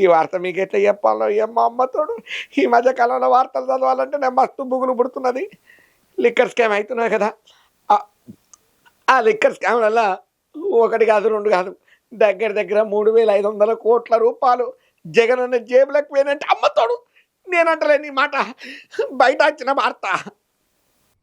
ఈ వార్త మీకెట్లా చెప్పాలో ఏం మా అమ్మతోడు. ఈ మధ్య కాలంలో వార్తలు చదవాలంటే నేను మస్తు బుగులు పుడుతున్నది. లిక్కర్ స్కామ్ అవుతున్నాయి కదా! ఆహ్, ఆ లిక్కర్ స్కామ్‌లల్ల ఒకటి కాదు, 2 కాదు. దగ్గర దగ్గర 3,500,00,00,000 జగనన్న జేబులోకి పోయినంటే అమ్మతోడు. నేనంటలేను ఈ మాట. బయట వచ్చిన వార్త.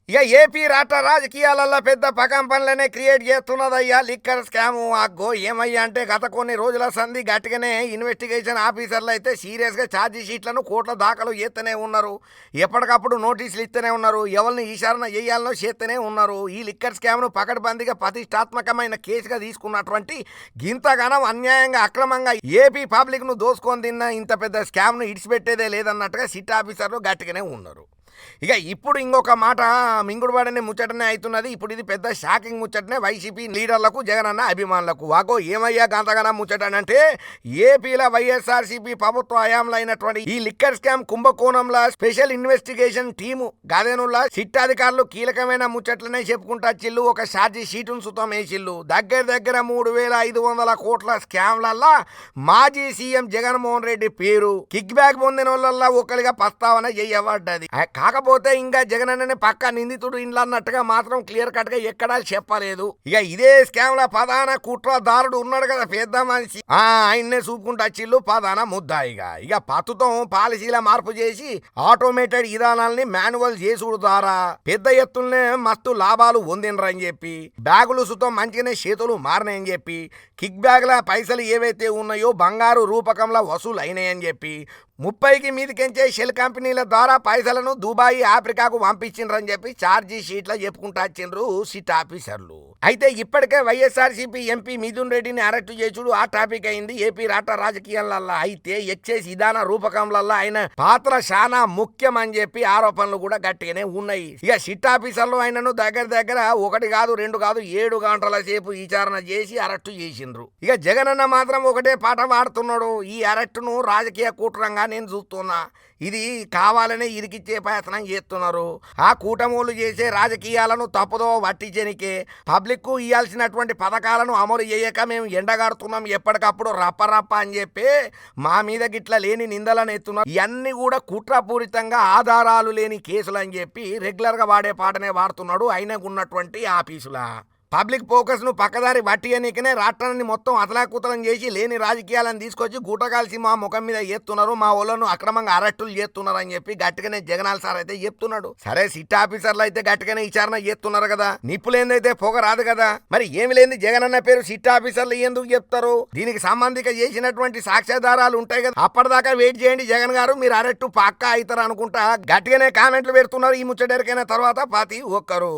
ఇక ఏపీ రాష్ట్ర రాజకీయాలలో పెద్ద పకంపనలనే క్రియేట్ చేస్తున్నదయ్యా లిక్కర్ స్కాము. అగ్గో ఏమయ్యా అంటే గత కొన్ని రోజుల సంధి గట్టిగానే ఇన్వెస్టిగేషన్ ఆఫీసర్లు అయితే సీరియస్గా ఛార్జీ షీట్లను కోట్ల దాఖలు చేస్తూనే ఉన్నారు. ఎప్పటికప్పుడు నోటీసులు ఇస్తూనే ఉన్నారు. ఎవరిని ఈశారణ చేయాలనో చేస్తూనే ఉన్నారు. ఈ లిక్కర్ స్కామ్ను పకడ్బందీగా ప్రతిష్టాత్మకమైన కేసుగా తీసుకున్నటువంటి గింతగానం అన్యాయంగా అక్రమంగా ఏపీ పబ్లిక్ను దోసుకొని తిన్న ఇంత పెద్ద స్కామ్ను ఇడిచిపెట్టేదే లేదన్నట్టుగా సిట్ ఆఫీసర్లు గట్టిగానే ఉన్నారు. ఇక ఇప్పుడు ఇంకొక మాట మింగుడువాడనే ముచ్చటనే అవుతున్నది. ఇప్పుడు ఇది పెద్ద షాకింగ్ ముచ్చటనే వైసీపీ లీడర్లకు జగనన్న అభిమానులకు. వాగో ఏమయ్యా గంతగానం ముచ్చటనంటే ఏపీలో వైఎస్ఆర్సీపీ ప్రభుత్వ హయాంలో అయినటువంటి ఈ లిక్కర్ స్కామ్ కుంభకోణంలో స్పెషల్ ఇన్వెస్టిగేషన్ టీము గదేనుల్లా సిట్ అధికారులు కీలకమైన ముచ్చట్లనే చెప్పుకుంటా చిల్లు ఒక ఛార్జీ షీటును సుతం వేసిల్లు. దగ్గర దగ్గర 3,500,00,00,000 స్కామ్లల్లా మాజీ సీఎం జగన్మోహన్ రెడ్డి పేరు కిక్ బ్యాక్ పొందిన వాళ్ళల్లో ఒకరిగా ప్రస్తావన చేయబడ్డది. కాకపోతే ఇంకా జగనన్ననే పక్క నిందితుడు ఇంట్లో అన్నట్టుగా మాత్రం క్లియర్ కట్ గా ఎక్కడా చెప్పలేదు. ఇక ఇదే స్కామ్ ల ప్రధాన కుట్రదారుడు ఉన్నాడు కదా పెద్ద మనిషి, ఆయన్నే చూపుకుంటూ వచ్చిల్లు ప్రధాన ముద్దాయిగా. ఇక ప్రస్తుతం పాలసీల మార్పు చేసి ఆటోమేటెడ్ విధానాల్ని మాన్యువల్ చేసుడు ద్వారా పెద్ద ఎత్తులనే మస్తు లాభాలు పొందినరని చెప్పి, బ్యాగులు సుతం మంచిగానే చేతులు మారినాయని చెప్పి, కిక్ బ్యాగ్ల పైసలు ఏవైతే ఉన్నాయో బంగారు రూపకంలో వసూలు అయినాయని చెప్పి, 30కి మీదకెంచే షెల్ కంపెనీల ద్వారా పైసలను దుబాయ్ ఆఫ్రికాకు పంపించిండ్రని చెప్పి ఛార్జీ షీట్లో చెప్పుకుంటూ వచ్చిండ్రు సిట్ ఆఫీసర్లు. అయితే ఇప్పటికే వైఎస్ఆర్సీపీ ఎంపీ మిథున్ రెడ్డిని అరెస్టు చేసుడు ఆ టాపిక్ అయింది ఏపీ రాష్ట్ర రాజకీయాలలో. అయితే ఎక్సైజ్ విధాన రూపకంలలో ఆయన పాత్ర చాలా ముఖ్యం అని చెప్పి ఆరోపణలు కూడా గట్టిగానే ఉన్నాయి. ఇక సిట్ ఆఫీసర్లు ఆయనను దగ్గర దగ్గర 1 కాదు 2 కాదు 7 గంటల సేపు విచారణ చేసి అరెస్టు చేసిండ్రు. ఇక జగనన్న మాత్రం ఒకటే పాట పాడుతున్నాడు, ఈ అరెస్టును రాజకీయ కూటరంగా నేను చూస్తున్నా, ఇది కావాలనే ఇరికిచ్చే ప్రయత్నం చేస్తున్నారు. ఆ కూటమోళ్ళు చేసే రాజకీయాలను తప్పుదో పట్టించనికే పబ్లిక్కు ఇవ్వాల్సినటువంటి పథకాలను అమలు చేయక మేము ఎండగాడుతున్నాం ఎప్పటికప్పుడు రప్ప అని చెప్పి మా మీద గిట్ల లేని నిందలను ఎత్తున్నారు. ఇవన్నీ కూడా కుట్రపూరితంగా ఆధారాలు లేని కేసులు అని చెప్పి రెగ్యులర్గా వాడే పాటనే వాడుతున్నాడు ఆయనకు ఉన్నటువంటి ఆఫీసులా. పబ్లిక్ ఫోకస్ ను పక్కదారి పట్టియనికనే రాష్ట్రాన్ని మొత్తం అతలాకుతలం చేసి లేని రాజకీయాలను తీసుకొచ్చి గుట్టకాల్సి మా ముఖం మీద చేస్తున్నారు, మా ఊళ్ళను అక్రమంగా అరెస్టులు చేస్తున్నారు అని చెప్పి గట్టిగానే జగనాల్ సార్ అయితే చెప్తున్నాడు. సరే సిట్ ఆఫీసర్లు అయితే గట్టిగానే విచారణ చేస్తున్నారు కదా, నిప్పులేందైతే పొగ రాదు కదా. మరి ఏమి లేని జగనన్న పేరు సిట్ ఆఫీసర్లు ఎందుకు చెప్తారు? దీనికి సంబంధిక చేసినటువంటి సాక్ష్యాధారాలు ఉంటాయి కదా, అప్పటిదాకా వెయిట్ చేయండి జగన్ గారు, మీరు అరెస్టు పక్కా అవుతారు అనుకుంటా గట్టిగానే కామెంట్లు పెడుతున్నారు. ఈ ముచ్చటరికైన తర్వాత ప్రతి ఒక్కరు